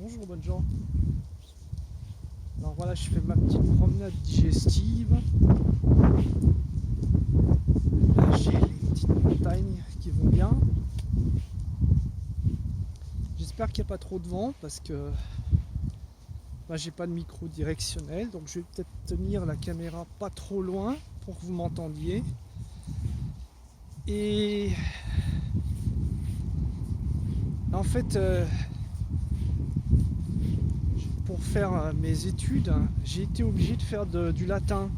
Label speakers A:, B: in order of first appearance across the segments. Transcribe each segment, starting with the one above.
A: Bonjour bonnes gens. Alors voilà, je fais ma petite promenade digestive. Là j'ai les petites montagnes qui vont bien. J'espère qu'il n'y a pas trop de vent parce que j'ai pas de micro directionnel, donc je vais peut-être tenir la caméra pas trop loin pour que vous m'entendiez. Et en fait, pour faire mes études, j'ai été obligé de faire du latin.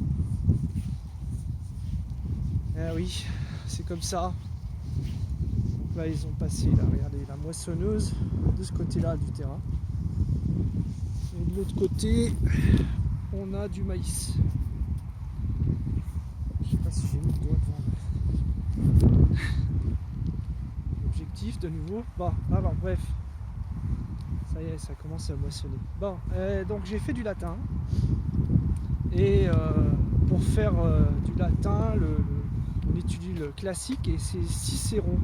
A: Eh oui, c'est comme ça. Donc là, ils ont passé, là, regardez, la moissonneuse de ce côté-là du terrain. Et de l'autre côté, on a du maïs. Je sais pas si j'ai mis le doigt devant l'objectif de nouveau. Bon, alors bref. Ça y est, ça commence à moissonner. Bon, donc j'ai fait du latin. Et pour faire du latin, on étudie le classique et c'est Cicéron.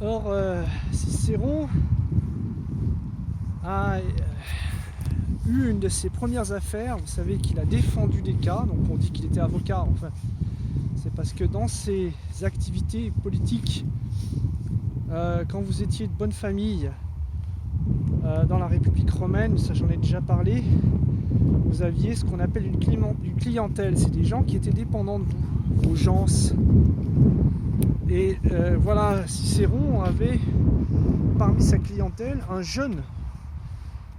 A: Or, Cicéron a eu une de ses premières affaires. Vous savez qu'il a défendu des cas, donc on dit qu'il était avocat. Enfin, c'est parce que dans ses activités politiques, quand vous étiez de bonne famille dans la République romaine, ça j'en ai déjà parlé, vous aviez ce qu'on appelle une clientèle. C'est des gens qui étaient dépendants de vous, vos gens. Et voilà, Cicéron avait parmi sa clientèle un jeune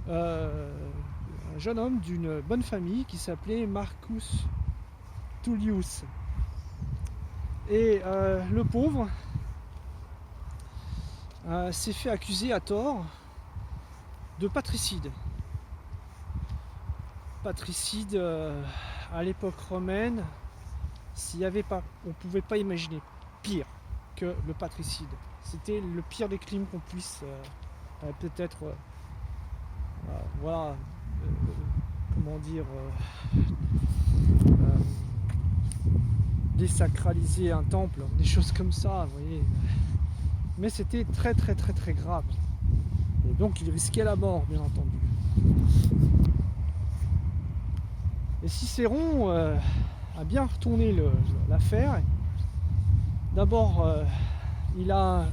A: homme d'une bonne famille qui s'appelait Marcus Tullius. Et le pauvre s'est fait accuser à tort de patricide. Patricide à l'époque romaine, s'il y avait pas, on ne pouvait pas imaginer pire que le patricide. C'était le pire des crimes qu'on puisse peut-être comment dire désacraliser un temple, des choses comme ça, vous voyez. Mais c'était très très très très grave. Et donc il risquait la mort, bien entendu. Et Cicéron a bien retourné l'affaire. D'abord, il a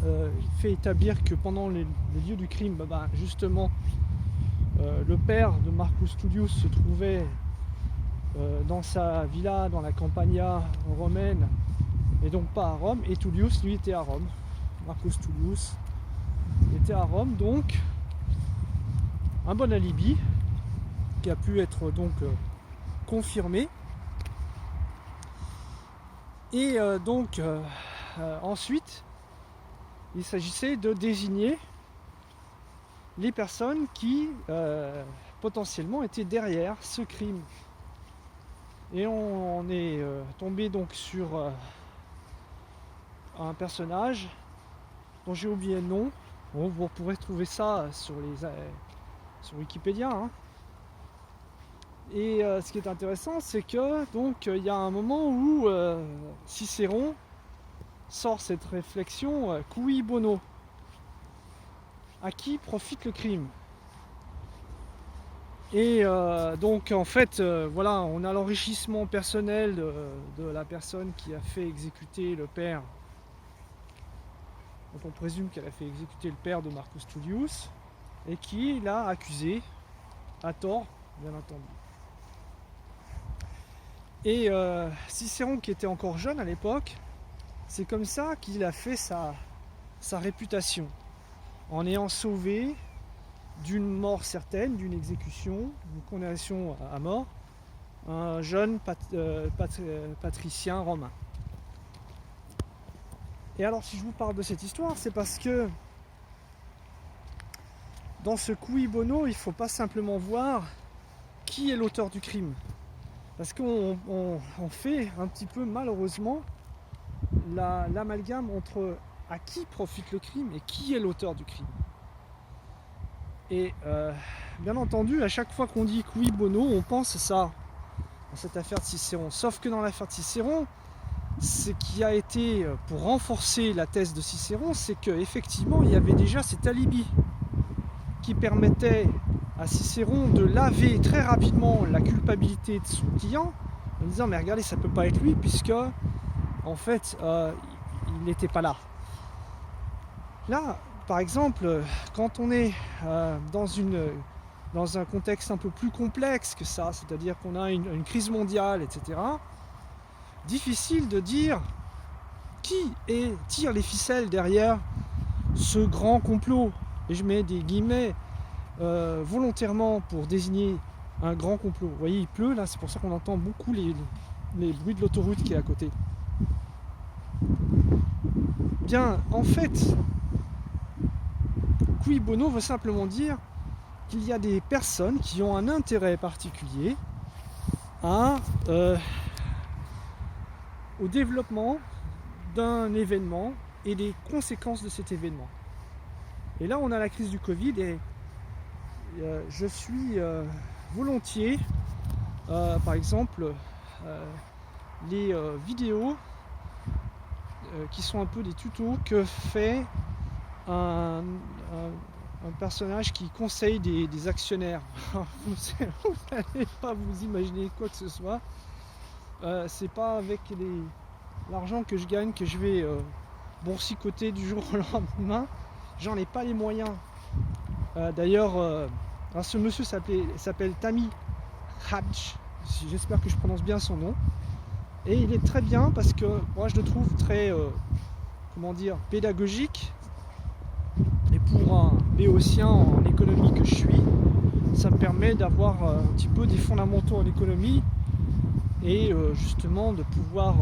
A: fait établir que pendant les lieux du crime, justement, le père de Marcus Tullius se trouvait dans sa villa, dans la Campania romaine, et donc pas à Rome. Et Tullius, lui, était à Rome. Marcus Tullius était à Rome, donc un bon alibi qui a pu être donc confirmé. Et donc ensuite, il s'agissait de désigner les personnes qui potentiellement étaient derrière ce crime. Et on est tombé donc sur un personnage dont j'ai oublié le nom. Bon, vous pourrez trouver ça sur Wikipédia. Hein. Et ce qui est intéressant, c'est que donc il y a un moment où Cicéron sort cette réflexion cui bono. À qui profite le crime? Et donc en fait, voilà, on a l'enrichissement personnel de la personne qui a fait exécuter le père. Donc on présume qu'elle a fait exécuter le père de Marcus Tullius et qui l'a accusé à tort, bien entendu. Et Cicéron, qui était encore jeune à l'époque, c'est comme ça qu'il a fait sa réputation, en ayant sauvé d'une mort certaine, d'une exécution, d'une condamnation à mort, un jeune patricien romain. Et alors si je vous parle de cette histoire, c'est parce que dans ce cui bono, il ne faut pas simplement voir qui est l'auteur du crime. Parce qu'on fait un petit peu malheureusement l'amalgame entre à qui profite le crime et qui est l'auteur du crime. Et bien entendu, à chaque fois qu'on dit cui bono, on pense ça dans cette affaire de Cicéron. Sauf que dans l'affaire de Cicéron, ce qui a été pour renforcer la thèse de Cicéron, c'est qu'effectivement il y avait déjà cet alibi qui permettait à Cicéron de laver très rapidement la culpabilité de son client en disant mais regardez, ça peut pas être lui puisque en fait il n'était pas là. Là, par exemple, quand on est dans un contexte un peu plus complexe que ça, c'est-à-dire qu'on a une crise mondiale, etc., difficile de dire qui tire les ficelles derrière ce grand complot. Et je mets des guillemets volontairement pour désigner un grand complot. Vous voyez, il pleut là, c'est pour ça qu'on entend beaucoup les bruits de l'autoroute qui est à côté. Bien, en fait, cui bono veut simplement dire qu'il y a des personnes qui ont un intérêt particulier au développement d'un événement et des conséquences de cet événement. Et là, on a la crise du Covid et je suis volontiers, par exemple, les vidéos qui sont un peu des tutos que fait un personnage qui conseille des actionnaires. Vous n'allez pas vous imaginer quoi que ce soit. C'est pas avec l'argent que je gagne que je vais boursicoter du jour au lendemain. J'en ai pas les moyens. D'ailleurs, ce monsieur s'appelle Tammy Hadj. J'espère que je prononce bien son nom. Et il est très bien parce que moi je le trouve très pédagogique. Et pour un béotien en économie que je suis, ça me permet d'avoir un petit peu des fondamentaux en économie et justement de pouvoir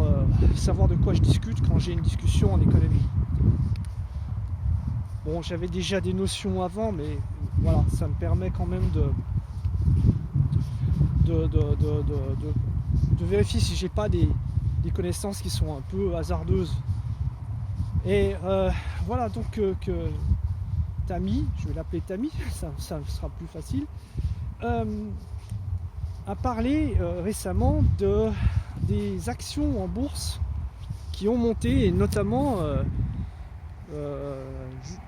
A: savoir de quoi je discute quand j'ai une discussion en économie. Bon, j'avais déjà des notions avant, mais voilà, ça me permet quand même de vérifier si j'ai pas des connaissances qui sont un peu hasardeuses. Et voilà, donc que Tammy, je vais l'appeler Tammy, ça sera plus facile, a parlé récemment des actions en bourse qui ont monté, et notamment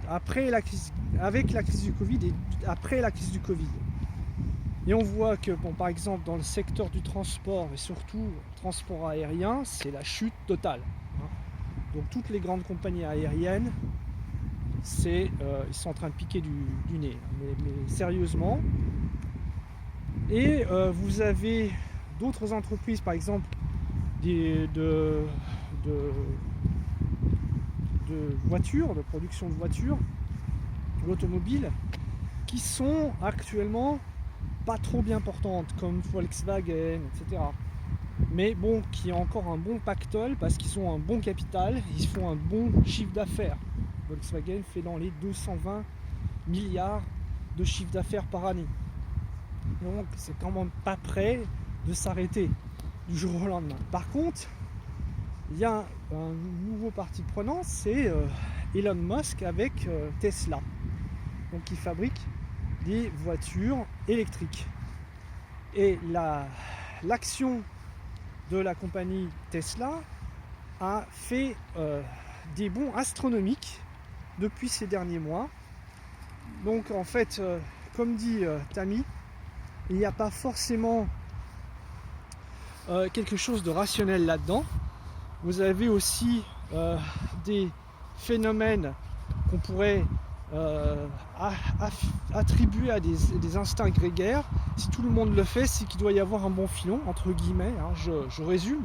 A: avec la crise du Covid et après la crise du Covid. Et on voit que, par exemple, dans le secteur du transport, et surtout transport aérien, c'est la chute totale. Donc toutes les grandes compagnies aériennes, ils sont en train de piquer du nez, mais sérieusement. Et vous avez d'autres entreprises, par exemple, de voitures, de production de voitures, l'automobile, qui sont actuellement pas trop bien portantes, comme Volkswagen, etc. Mais bon, qui ont encore un bon pactole parce qu'ils ont un bon capital, ils font un bon chiffre d'affaires. Volkswagen fait dans les 220 milliards de chiffre d'affaires par année. Donc c'est quand même pas prêt de s'arrêter du jour au lendemain. Par contre, il y a un nouveau parti prenant, c'est Elon Musk avec Tesla, donc qui fabrique des voitures électriques. Et l'action de la compagnie Tesla a fait des bonds astronomiques depuis ces derniers mois. Donc en fait, comme dit Tammy, il n'y a pas forcément quelque chose de rationnel là-dedans. Vous avez aussi des phénomènes qu'on pourrait attribuer à des instincts grégaires. Si tout le monde le fait, c'est qu'il doit y avoir un bon filon, entre guillemets, je résume.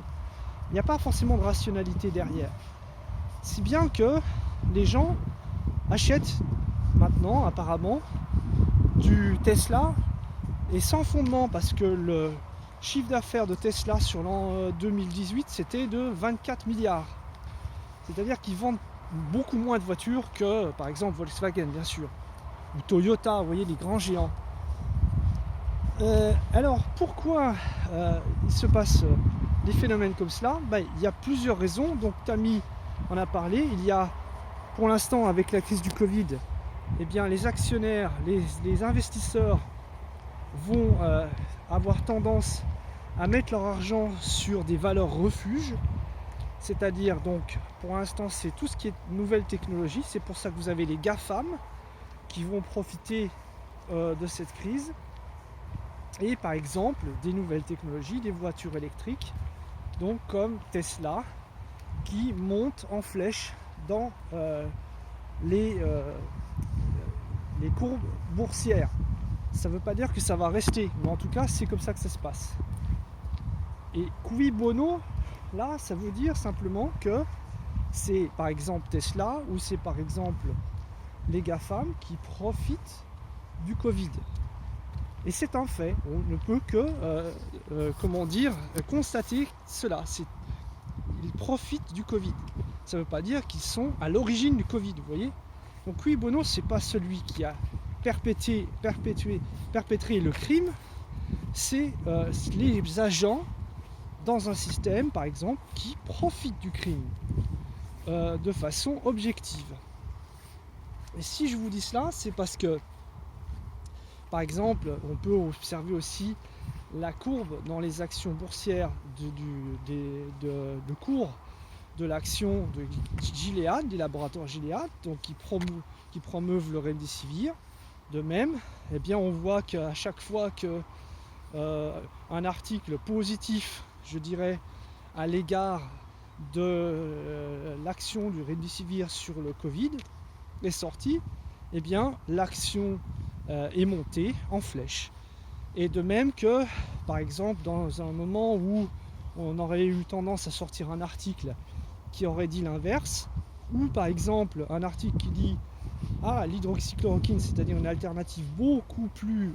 A: Il n'y a pas forcément de rationalité derrière. Si bien que les gens achètent maintenant, apparemment, du Tesla, et sans fondement, parce que le chiffre d'affaires de Tesla sur l'an 2018, c'était de 24 milliards. C'est-à-dire qu'ils vendent beaucoup moins de voitures que, par exemple, Volkswagen, bien sûr, ou Toyota, vous voyez, les grands géants. Alors, pourquoi il se passe des phénomènes comme cela ? Il y a plusieurs raisons, donc Tammy en a parlé. Il y a, pour l'instant, avec la crise du Covid, eh bien, les actionnaires, les investisseurs vont avoir tendance à mettre leur argent sur des valeurs refuges. C'est-à-dire donc pour l'instant c'est tout ce qui est nouvelle technologie, c'est pour ça que vous avez les GAFAM qui vont profiter de cette crise. Et par exemple des nouvelles technologies, des voitures électriques, donc comme Tesla, qui monte en flèche dans les courbes boursières. Ça ne veut pas dire que ça va rester, mais en tout cas c'est comme ça que ça se passe. Et cui bono, là ça veut dire simplement que c'est par exemple Tesla ou c'est par exemple les GAFAM qui profitent du Covid. Et c'est un fait, on ne peut que constater cela. Ils profitent du Covid. Ça ne veut pas dire qu'ils sont à l'origine du Covid, vous voyez. Donc cui bono, c'est pas celui qui a perpétré le crime, c'est les agents dans un système, par exemple, qui profitent du crime de façon objective. Et si je vous dis cela, c'est parce que, par exemple, on peut observer aussi la courbe dans les actions boursières de cours de l'action de Gilead, des laboratoires Gilead, donc qui promeuvent le remdesivir. De même, eh bien, on voit qu'à chaque fois que un article positif, je dirais, à l'égard de l'action du remdesivir sur le Covid est sorti, eh bien, l'action est montée en flèche. Et de même que, par exemple, dans un moment où on aurait eu tendance à sortir un article qui aurait dit l'inverse, ou par exemple un article qui dit l'hydroxychloroquine, c'est-à-dire une alternative beaucoup plus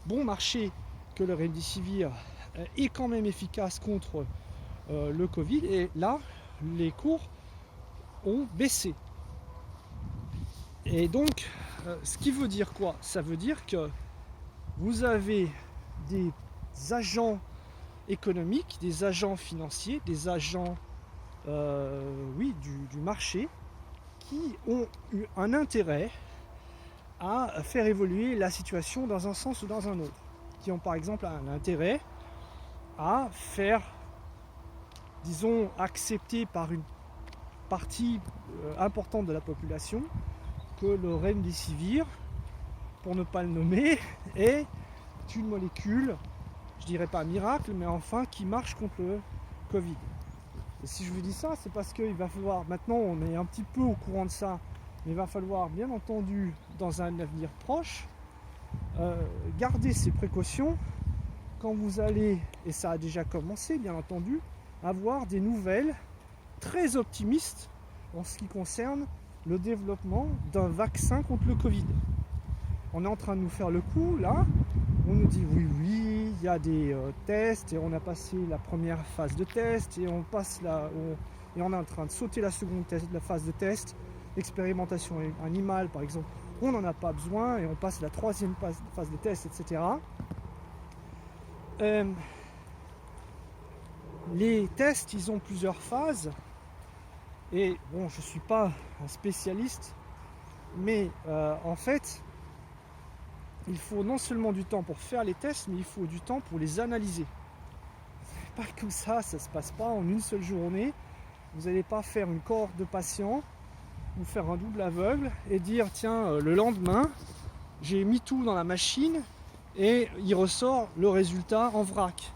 A: bon marché que le remdesivir, est quand même efficace contre le Covid, et là les cours ont baissé. Et donc ce qui veut dire quoi? Ça veut dire que vous avez des agents économiques, des agents financiers, des agents du marché qui ont eu un intérêt à faire évoluer la situation dans un sens ou dans un autre, qui ont par exemple un intérêt à faire, disons, accepter par une partie importante de la population que le remdesivir, pour ne pas le nommer, est une molécule, je dirais pas miracle, mais enfin qui marche contre le Covid. Et si je vous dis ça, c'est parce qu'il va falloir, maintenant on est un petit peu au courant de ça, mais il va falloir bien entendu, dans un avenir proche, garder ces précautions quand vous allez, et ça a déjà commencé bien entendu, avoir des nouvelles très optimistes en ce qui concerne le développement d'un vaccin contre le Covid. On est en train de nous faire le coup là, on nous dit oui, il y a des tests et on a passé la première phase de test et on est en train de sauter la seconde phase de test, expérimentation animale par exemple, on n'en a pas besoin et on passe la troisième phase de test, etc. Les tests, ils ont plusieurs phases et bon, je ne suis pas un spécialiste, mais en fait, il faut non seulement du temps pour faire les tests, mais il faut du temps pour les analyser. C'est pas comme ça se passe pas en une seule journée. Vous n'allez pas faire une cohorte de patients ou faire un double aveugle et dire tiens, le lendemain, j'ai mis tout dans la machine et il ressort le résultat en vrac.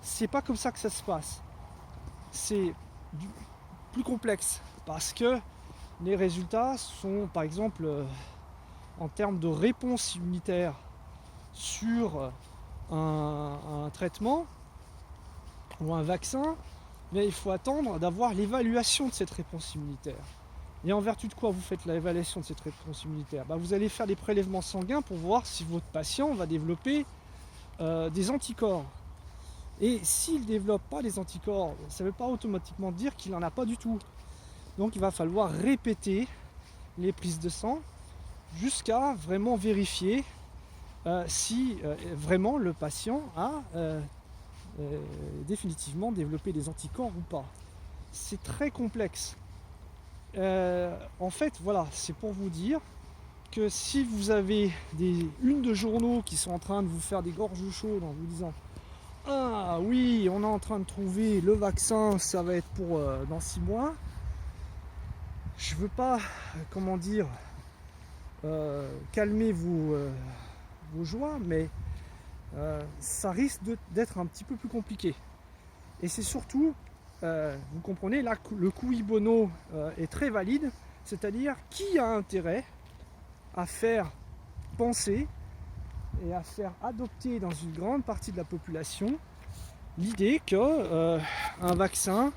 A: C'est pas comme ça que ça se passe. C'est plus complexe parce que les résultats sont, par exemple, en termes de réponse immunitaire sur un traitement ou un vaccin, mais il faut attendre d'avoir l'évaluation de cette réponse immunitaire. Et en vertu de quoi vous faites l'évaluation de cette réponse immunitaire? Vous allez faire des prélèvements sanguins pour voir si votre patient va développer des anticorps. Et s'il ne développe pas des anticorps, ça ne veut pas automatiquement dire qu'il n'en a pas du tout. Donc il va falloir répéter les prises de sang jusqu'à vraiment vérifier si vraiment le patient a définitivement développé des anticorps ou pas. C'est très complexe. En fait, voilà, c'est pour vous dire que si vous avez des unes de journaux qui sont en train de vous faire des gorges chaudes en vous disant Ah oui, on est en train de trouver le vaccin, ça va être pour dans 6 mois. Je veux pas, comment dire, calmer vos joies, mais ça risque d'être un petit peu plus compliqué. Et c'est surtout, vous comprenez, là le cui bono est très valide, c'est-à-dire qui a intérêt à faire penser et à faire adopter dans une grande partie de la population l'idée que un vaccin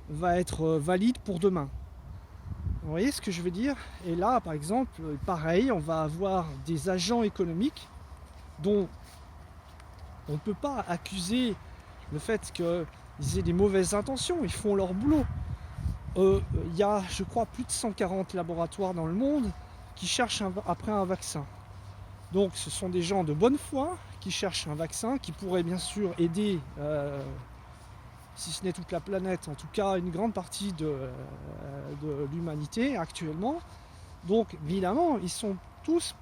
A: va être valide pour demain. Vous voyez ce que je veux dire? Et là, par exemple, pareil, on va avoir des agents économiques dont on ne peut pas accuser le fait qu'ils aient des mauvaises intentions, ils font leur boulot. Il y a, je crois, plus de 140 laboratoires dans le monde qui cherchent après un vaccin. Donc ce sont des gens de bonne foi qui cherchent un vaccin qui pourrait bien sûr aider, si ce n'est toute la planète, en tout cas une grande partie de l'humanité actuellement. Donc évidemment, ils sont tous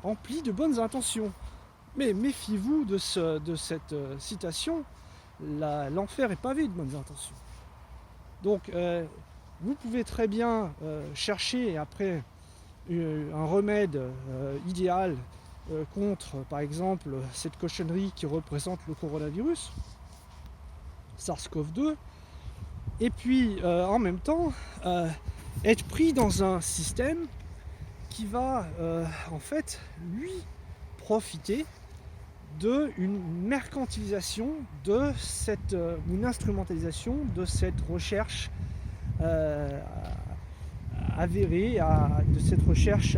A: emplis de bonnes intentions. Mais méfiez-vous de cette citation, l'enfer est pavé de bonnes intentions. Donc vous pouvez très bien chercher après un remède idéal contre, par exemple, cette cochonnerie qui représente le coronavirus, SARS-CoV-2, et puis en même temps être pris dans un système qui va en fait lui profiter d'une mercantilisation de cette, une instrumentalisation de cette recherche avérée, de cette recherche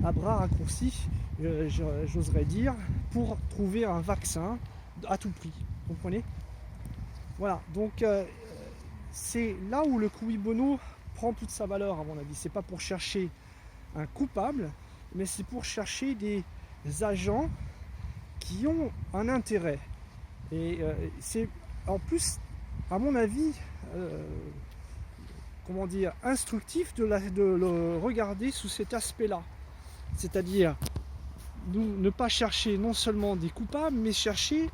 A: à bras raccourcis, j'oserais dire, pour trouver un vaccin à tout prix. Vous comprenez? Voilà, donc c'est là où le cui bono prend toute sa valeur, à mon avis. C'est pas pour chercher un coupable, mais c'est pour chercher des agents qui ont un intérêt. Et c'est en plus, à mon avis, comment dire, instructif de le regarder sous cet aspect-là. C'est-à-dire ne pas chercher non seulement des coupables, mais chercher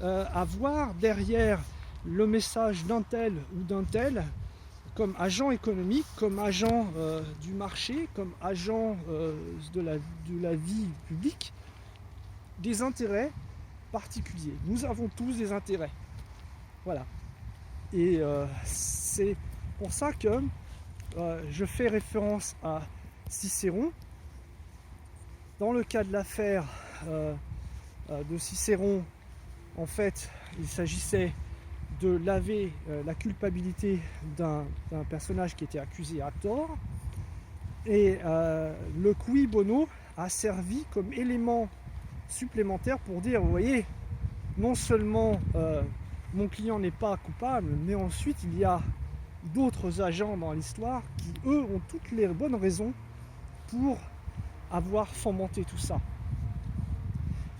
A: à voir derrière le message d'un tel ou d'un tel comme agent économique, comme agent du marché, comme agent de la vie publique, des intérêts particuliers. Nous avons tous des intérêts. Voilà. Et c'est pour ça que je fais référence à Cicéron. Dans le cas de l'affaire de Cicéron, en fait, il s'agissait de laver la culpabilité d'un personnage qui était accusé à tort. Et le cui bono a servi comme élément supplémentaire pour dire, vous voyez, non seulement mon client n'est pas coupable, mais ensuite il y a d'autres agents dans l'histoire qui, eux, ont toutes les bonnes raisons pour avoir fomenté tout ça.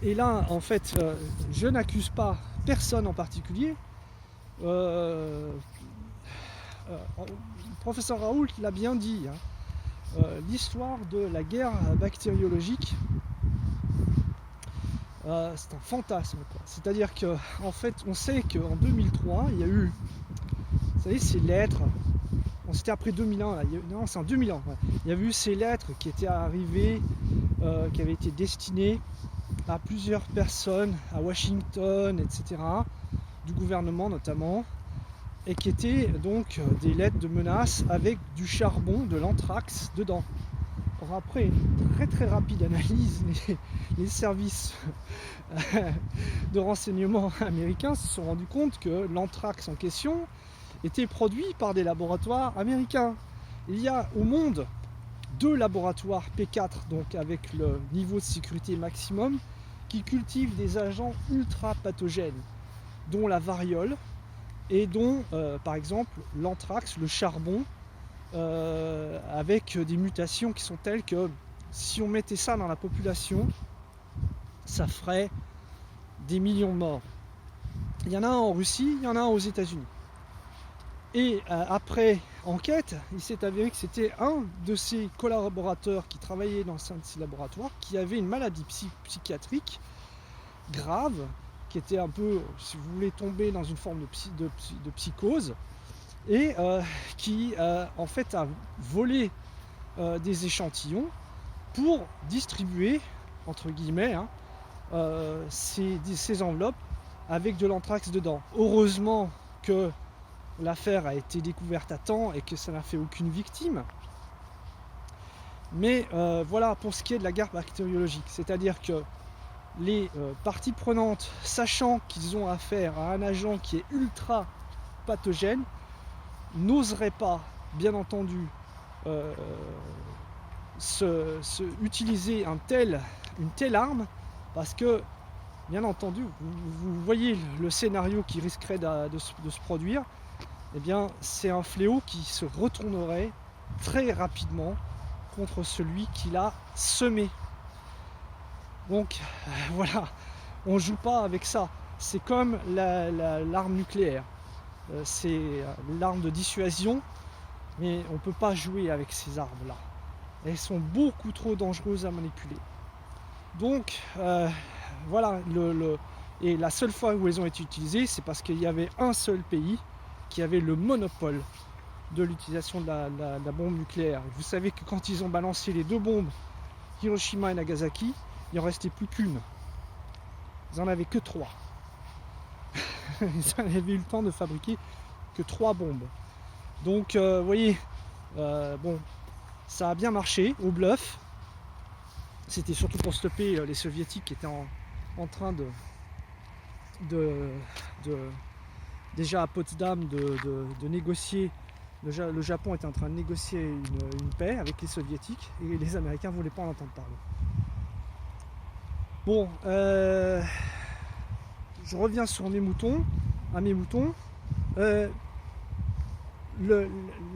A: Et là, en fait, je n'accuse pas personne en particulier. Le professeur Raoult l'a bien dit, hein, l'histoire de la guerre bactériologique, c'est un fantasme, quoi. C'est-à-dire que, en fait, on sait qu'en 2003, il y a eu, vous savez, ces lettres. Bon, c'était après 2001, là. Non, c'est en 2001. Ouais. Il y avait eu ces lettres qui étaient arrivées, qui avaient été destinées à plusieurs personnes, à Washington, etc., du gouvernement notamment, et qui étaient donc des lettres de menaces avec du charbon, de l'anthrax dedans. Alors après une très très rapide analyse, les services de renseignement américains se sont rendus compte que l'anthrax en question était produit par des laboratoires américains. Il y a au monde 2 laboratoires P4, donc avec le niveau de sécurité maximum, qui cultivent des agents ultra pathogènes, dont la variole et dont, par exemple, l'anthrax, le charbon, avec des mutations qui sont telles que si on mettait ça dans la population, ça ferait des millions de morts. Il y en a un en Russie, il y en a un aux États-Unis. Et après enquête, il s'est avéré que c'était un de ses collaborateurs qui travaillait dans un de ces laboratoires qui avait une maladie psychiatrique grave qui était un peu, si vous voulez, tombé dans une forme de psychose, et qui en fait a volé des échantillons pour distribuer, entre guillemets, hein, ces enveloppes avec de l'anthrax dedans. Heureusement que l'affaire a été découverte à temps et que ça n'a fait aucune victime. Mais voilà pour ce qui est de la guerre bactériologique, c'est-à-dire que les parties prenantes, sachant qu'ils ont affaire à un agent qui est ultra pathogène, n'oseraient pas, bien entendu, utiliser une telle arme, parce que, bien entendu, vous voyez le scénario qui risquerait de se produire. Eh bien, c'est un fléau qui se retournerait très rapidement contre celui qui l'a semé. Donc voilà, on ne joue pas avec ça. C'est comme l'arme nucléaire. C'est l'arme de dissuasion, mais on ne peut pas jouer avec ces armes-là. Elles sont beaucoup trop dangereuses à manipuler. Donc voilà, et la seule fois où elles ont été utilisées, c'est parce qu'il y avait un seul pays qui avait le monopole de l'utilisation de la bombe nucléaire. Vous savez que quand ils ont balancé les 2 bombes, Hiroshima et Nagasaki, il n'en restait plus qu'une. Ils n'en avaient que 3. Ils n'avaient eu le temps de fabriquer que 3 bombes. Donc vous voyez, bon, ça a bien marché au bluff. C'était surtout pour stopper les soviétiques qui étaient en train déjà à Potsdam de négocier. Le Japon était en train de négocier une paix avec les soviétiques et les Américains ne voulaient pas en entendre parler. Bon, je reviens sur mes moutons.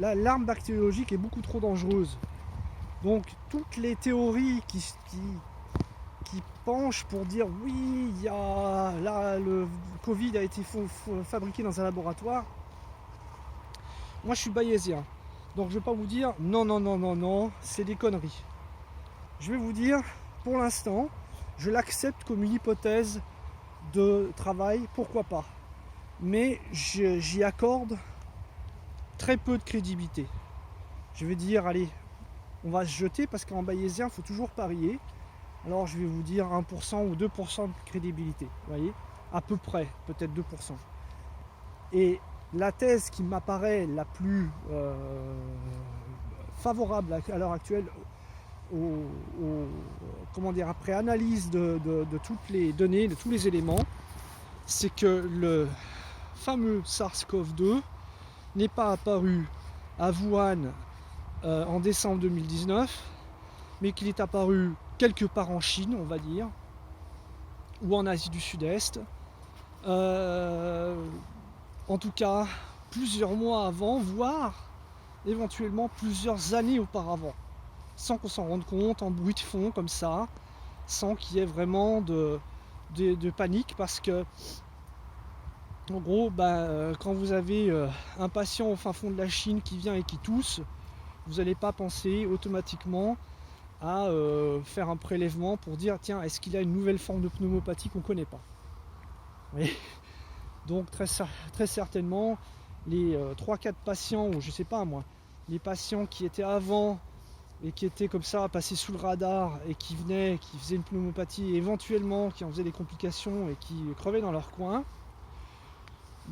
A: L'arme bactériologique est beaucoup trop dangereuse. Donc toutes les théories qui penchent pour dire oui, le Covid a été fabriqué dans un laboratoire. Moi je suis bayésien, donc je ne vais pas vous dire non, c'est des conneries. Je vais vous dire, pour l'instant, je l'accepte comme une hypothèse de travail, pourquoi pas. Mais j'y accorde très peu de crédibilité. Je vais dire, allez, on va se jeter parce qu'en bayésien, il faut toujours parier. Alors je vais vous dire 1% ou 2% de crédibilité, vous voyez, à peu près, peut-être 2%. Et la thèse qui m'apparaît la plus favorable à l'heure actuelle, après analyse de toutes les données, de tous les éléments, c'est que le fameux SARS-CoV-2 n'est pas apparu à Wuhan en décembre 2019, mais qu'il est apparu quelque part en Chine, on va dire, ou en Asie du Sud-Est. En tout cas, plusieurs mois avant, voire éventuellement plusieurs années auparavant, sans qu'on s'en rende compte, en bruit de fond comme ça, sans qu'il y ait vraiment de panique, parce que en gros, quand vous avez un patient au fin fond de la Chine qui vient et qui tousse, vous n'allez pas penser automatiquement à faire un prélèvement pour dire tiens, est-ce qu'il a une nouvelle forme de pneumopathie qu'on ne connaît pas. Oui. Donc très certainement les 3-4 patients, ou je sais pas moi, les patients qui étaient avant et qui étaient comme ça passés sous le radar et qui venaient, qui faisaient une pneumopathie et éventuellement qui en faisaient des complications et qui crevaient dans leur coin,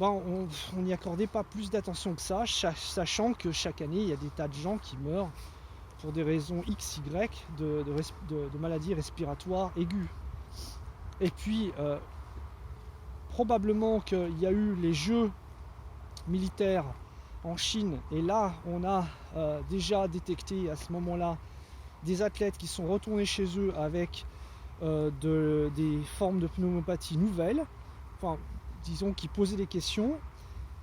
A: on n'y accordait pas plus d'attention que ça, sachant que chaque année il y a des tas de gens qui meurent pour des raisons XY de maladies respiratoires aiguës. Et puis probablement qu'il y a eu les jeux militaires en Chine, et là on a déjà détecté à ce moment-là des athlètes qui sont retournés chez eux avec des formes de pneumopathie nouvelles, enfin disons qui posaient des questions,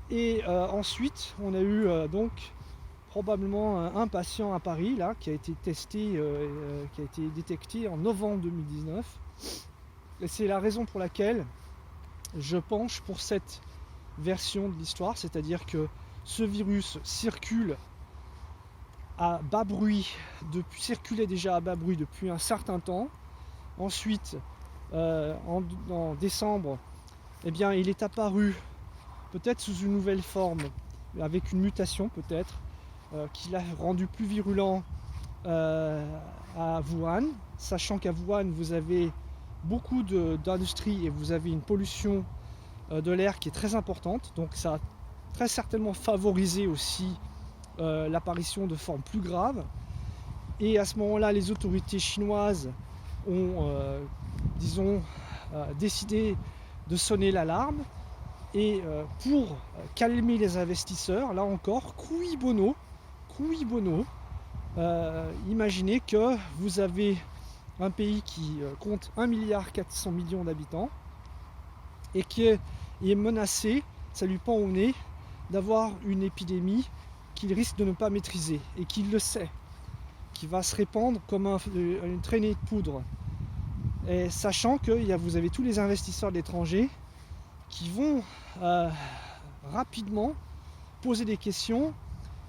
A: et ensuite on a eu donc probablement un patient à Paris là qui a été testé, qui a été détecté en novembre 2019, et c'est la raison pour laquelle je penche pour cette version de l'histoire, c'est-à-dire que ce virus circulait déjà à bas bruit depuis un certain temps. Ensuite, en décembre, eh bien il est apparu peut-être sous une nouvelle forme, avec une mutation peut-être, qui l'a rendu plus virulent à Wuhan, sachant qu'à Wuhan vous avez beaucoup d'industries et vous avez une pollution de l'air qui est très importante, donc ça a très certainement favorisé aussi l'apparition de formes plus graves. Et à ce moment-là, les autorités chinoises ont, décidé de sonner l'alarme. Et pour calmer les investisseurs, là encore, cui bono, imaginez que vous avez un pays qui compte 1,4 milliard d'habitants et qui est menacé, ça lui pend au nez, d'avoir une épidémie qu'il risque de ne pas maîtriser et qu'il le sait, qui va se répandre comme une traînée de poudre. Et sachant que vous avez tous les investisseurs de l'étranger qui vont rapidement poser des questions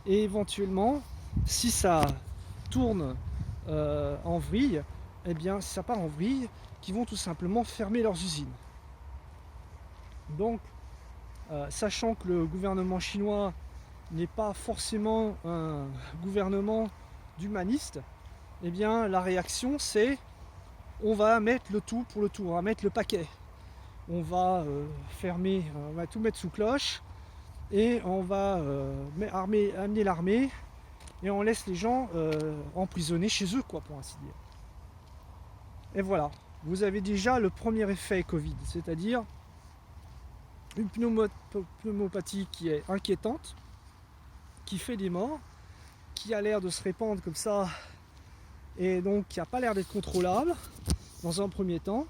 A: et éventuellement, si ça tourne en vrille, eh bien si ça part en vrille, qui vont tout simplement fermer leurs usines. Donc, sachant que le gouvernement chinois n'est pas forcément un gouvernement d'humanistes, eh bien la réaction c'est on va mettre le tout pour le tout, on va mettre le paquet. On va fermer, on va tout mettre sous cloche et on va amener l'armée et on laisse les gens emprisonnés chez eux, quoi, pour ainsi dire. Et voilà, vous avez déjà le premier effet Covid, c'est-à-dire une pneumopathie qui est inquiétante, qui fait des morts, qui a l'air de se répandre comme ça et donc qui n'a pas l'air d'être contrôlable dans un premier temps,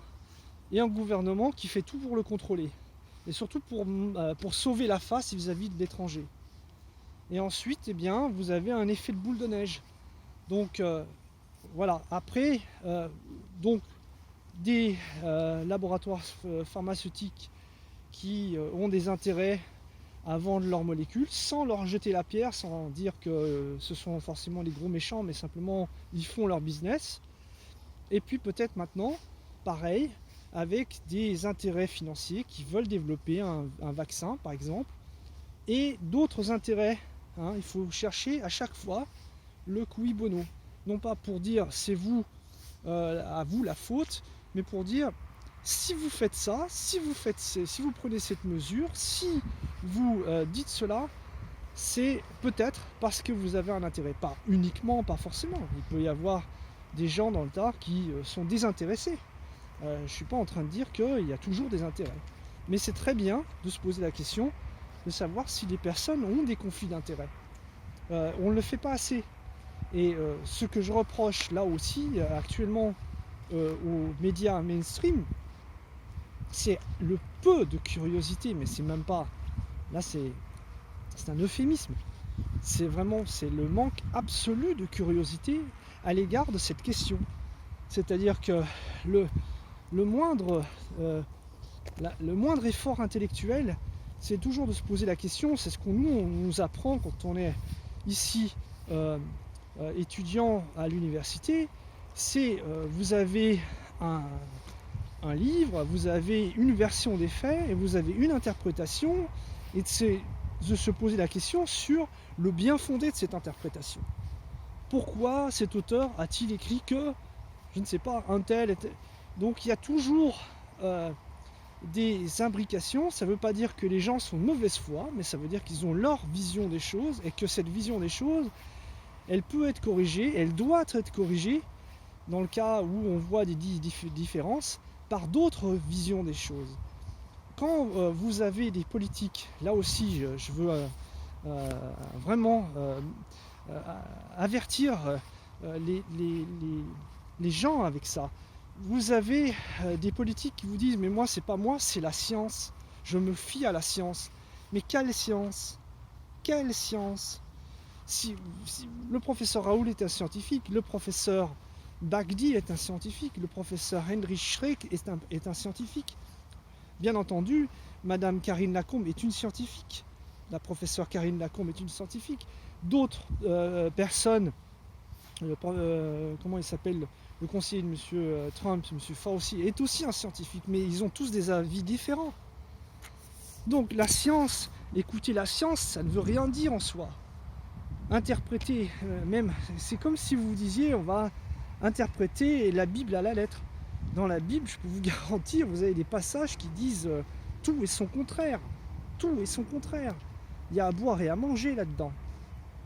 A: et un gouvernement qui fait tout pour le contrôler et surtout pour sauver la face vis-à-vis de l'étranger. Et ensuite, eh bien, vous avez un effet de boule de neige. Donc voilà, après, donc des laboratoires pharmaceutiques qui ont des intérêts à vendre leurs molécules sans leur jeter la pierre, sans dire que ce sont forcément les gros méchants, mais simplement ils font leur business. Et puis peut-être maintenant, pareil, avec des intérêts financiers qui veulent développer un vaccin par exemple, et d'autres intérêts. Il faut chercher à chaque fois le cui bono. Non pas pour dire c'est vous, à vous la faute, mais pour dire si vous faites ça, si vous prenez cette mesure, si vous dites cela, c'est peut-être parce que vous avez un intérêt. Pas uniquement, pas forcément. Il peut y avoir des gens dans le tas qui sont désintéressés. Je ne suis pas en train de dire qu'il y a toujours des intérêts. Mais c'est très bien de se poser la question de savoir si les personnes ont des conflits d'intérêts. On ne le fait pas assez. Et ce que je reproche là aussi actuellement aux médias mainstream, c'est le peu de curiosité, mais c'est même pas... Là c'est un euphémisme. C'est le manque absolu de curiosité à l'égard de cette question. C'est-à-dire que le moindre effort intellectuel, c'est toujours de se poser la question, c'est ce qu'on nous apprend quand on est ici étudiant à l'université, c'est vous avez un livre, vous avez une version des faits et vous avez une interprétation, et de se poser la question sur le bien fondé de cette interprétation. Pourquoi cet auteur a-t-il écrit que, je ne sais pas, un tel était... Donc il y a toujours des imbrications. Ça ne veut pas dire que les gens sont de mauvaise foi, mais ça veut dire qu'ils ont leur vision des choses et que cette vision des choses, elle peut être corrigée, elle doit être corrigée dans le cas où on voit des différences par d'autres visions des choses. Quand vous avez des politiques, là aussi je veux vraiment avertir les gens avec ça. Vous avez des politiques qui vous disent mais moi c'est pas moi, c'est la science, je me fie à la science. Mais quelle science? Quelle science? Si le professeur Raoul est un scientifique, le professeur Bagdi est un scientifique, le professeur Heinrich Schreck est un scientifique. Bien entendu, Madame Karine Lacombe est une scientifique. La professeure Karine Lacombe est une scientifique. D'autres personnes, comment il s'appelle, le conseiller de M. Trump, M. Fauci, est aussi un scientifique, mais ils ont tous des avis différents. Donc la science, écouter la science, ça ne veut rien dire en soi. Interpréter, même, c'est comme si vous disiez on va interpréter la Bible à la lettre. Dans la Bible, je peux vous garantir, vous avez des passages qui disent tout et son contraire. Tout et son contraire. Il y a à boire et à manger là-dedans.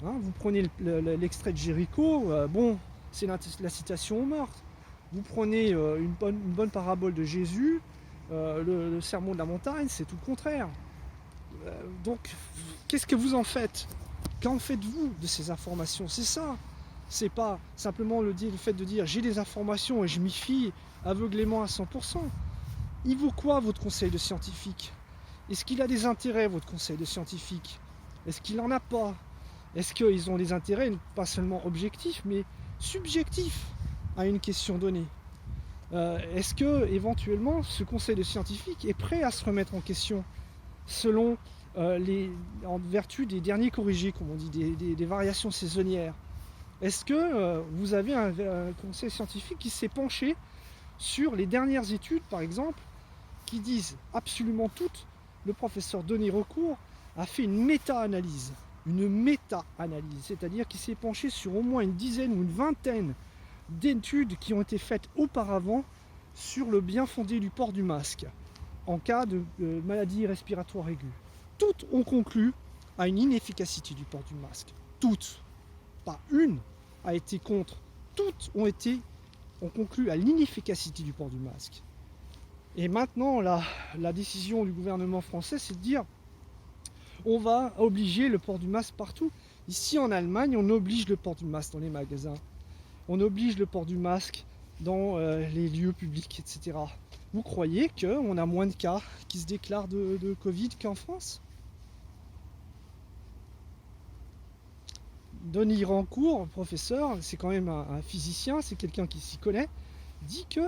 A: Hein, vous prenez l'extrait de Jéricho, bon, c'est la citation aux mortes. Vous prenez une bonne parabole de Jésus, le sermon de la montagne, c'est tout le contraire. Donc, qu'est-ce que vous en faites? Qu'en faites-vous de ces informations? C'est ça. C'est pas simplement le fait de dire j'ai des informations et je m'y fie aveuglément à 100%. Il vaut quoi votre conseil de scientifique? Est-ce qu'il a des intérêts, votre conseil de scientifique? Est-ce qu'il n'en a pas? Est-ce qu'ils ont des intérêts, pas seulement objectifs, mais subjectifs à une question donnée? Est-ce que, éventuellement, ce conseil de scientifique est prêt à se remettre en question selon en vertu des derniers corrigés, comme on dit, des variations saisonnières? Est-ce que vous avez un conseil scientifique qui s'est penché sur les dernières études, par exemple, qui disent absolument toutes? Le professeur Denis Recourt a fait une méta-analyse, c'est-à-dire qu'il s'est penché sur au moins une dizaine ou une vingtaine d'études qui ont été faites auparavant sur le bien fondé du port du masque en cas de maladie respiratoire aiguë. Toutes ont conclu à une inefficacité du port du masque. Toutes. Pas une a été contre. Toutes ont conclu à l'inefficacité du port du masque. Et maintenant, la décision du gouvernement français, c'est de dire on va obliger le port du masque partout. Ici en Allemagne, on oblige le port du masque dans les magasins. On oblige le port du masque dans les lieux publics, etc. Vous croyez qu'on a moins de cas qui se déclarent de Covid qu'en France? Denis Rancourt, professeur, c'est quand même un physicien, c'est quelqu'un qui s'y connaît, dit que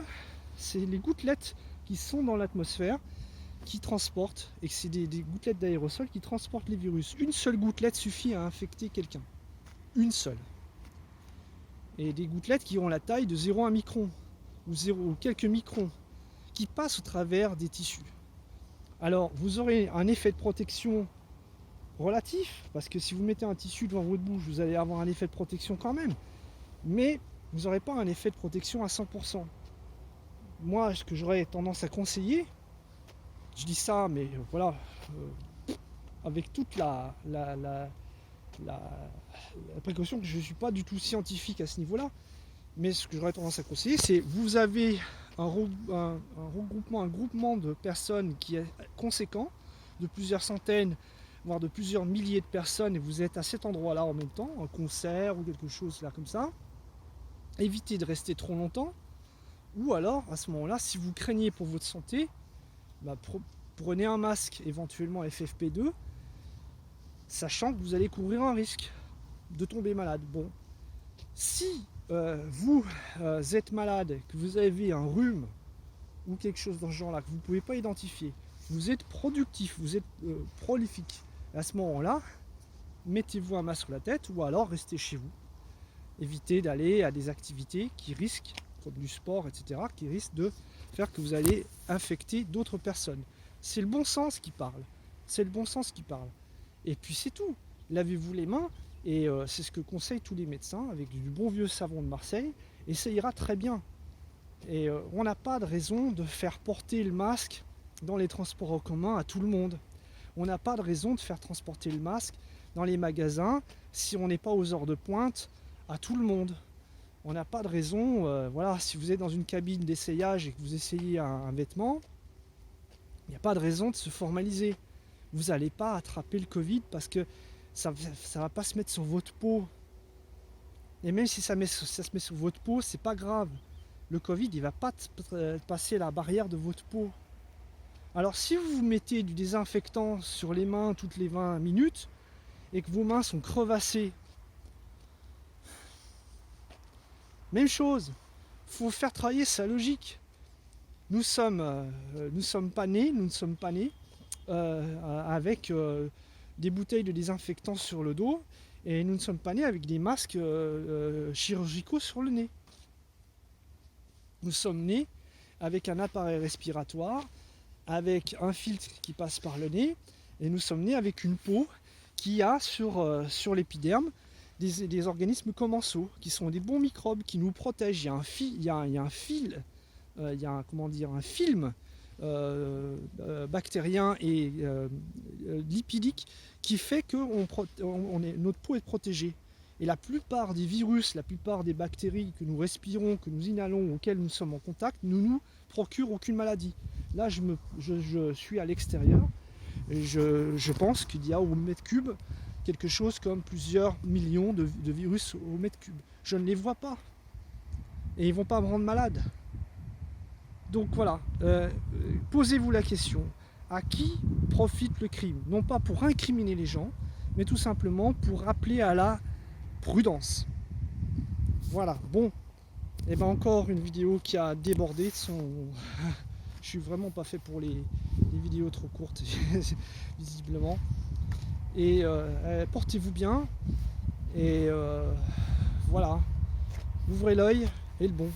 A: c'est les gouttelettes qui sont dans l'atmosphère qui transportent, et que c'est des gouttelettes d'aérosol qui transportent les virus. Une seule gouttelette suffit à infecter quelqu'un. Une seule. Et des gouttelettes qui ont la taille de 0,1 micron, ou quelques microns, qui passent au travers des tissus. Alors, vous aurez un effet de protection relatif, parce que si vous mettez un tissu devant votre bouche, vous allez avoir un effet de protection quand même, mais vous n'aurez pas un effet de protection à 100%. Moi, ce que j'aurais tendance à conseiller, je dis ça, mais voilà, avec toute la précaution que je ne suis pas du tout scientifique à ce niveau-là, mais ce que j'aurais tendance à conseiller, c'est vous avez un groupement de personnes qui est conséquent, de plusieurs centaines, voire de plusieurs milliers de personnes, et vous êtes à cet endroit-là en même temps, un concert ou quelque chose là comme ça. Évitez de rester trop longtemps, ou alors à ce moment-là, si vous craignez pour votre santé, prenez un masque éventuellement FFP2, sachant que vous allez courir un risque de tomber malade. Bon, si vous êtes malade, que vous avez un rhume ou quelque chose dans ce genre-là, que vous ne pouvez pas identifier, vous êtes productif, vous êtes prolifique, à ce moment-là, mettez-vous un masque sur la tête ou alors restez chez vous. Évitez d'aller à des activités qui risquent, comme du sport, etc., qui risquent de faire que vous allez infecter d'autres personnes. C'est le bon sens qui parle. C'est le bon sens qui parle. Et puis c'est tout. Lavez-vous les mains, et c'est ce que conseillent tous les médecins, avec du bon vieux savon de Marseille, et ça ira très bien. Et on n'a pas de raison de faire porter le masque dans les transports en commun à tout le monde. On n'a pas de raison de faire transporter le masque dans les magasins si on n'est pas aux heures de pointe à tout le monde. On n'a pas de raison, voilà, si vous êtes dans une cabine d'essayage et que vous essayez un vêtement, il n'y a pas de raison de se formaliser. Vous n'allez pas attraper le Covid parce que ça ne va pas se mettre sur votre peau. Et même si ça se met sur votre peau, c'est pas grave. Le Covid, il ne va pas passer la barrière de votre peau. Alors si vous mettez du désinfectant sur les mains toutes les 20 minutes et que vos mains sont crevassées, même chose, il faut faire travailler sa logique. Nous ne sommes pas nés avec des bouteilles de désinfectant sur le dos, et nous ne sommes pas nés avec des masques chirurgicaux sur le nez. Nous sommes nés avec un appareil respiratoire, avec un filtre qui passe par le nez, et nous sommes nés avec une peau qui a sur l'épiderme des organismes commensaux, qui sont des bons microbes qui nous protègent. Il y a un fil, il y a un film bactérien et lipidique qui fait que notre peau est protégée. Et la plupart des virus, la plupart des bactéries que nous respirons, que nous inhalons, auxquelles nous sommes en contact, ne nous procurent aucune maladie. Là, je suis à l'extérieur et je pense qu'il y a au mètre cube quelque chose comme plusieurs millions de virus au mètre cube. Je ne les vois pas. Et ils ne vont pas me rendre malade. Donc voilà, posez-vous la question, à qui profite le crime? Non pas pour incriminer les gens, mais tout simplement pour rappeler à la prudence. Voilà, bon, et bien encore une vidéo qui a débordé je suis vraiment pas fait pour les vidéos trop courtes, visiblement. Et portez-vous bien, et voilà, ouvrez l'œil et le bon.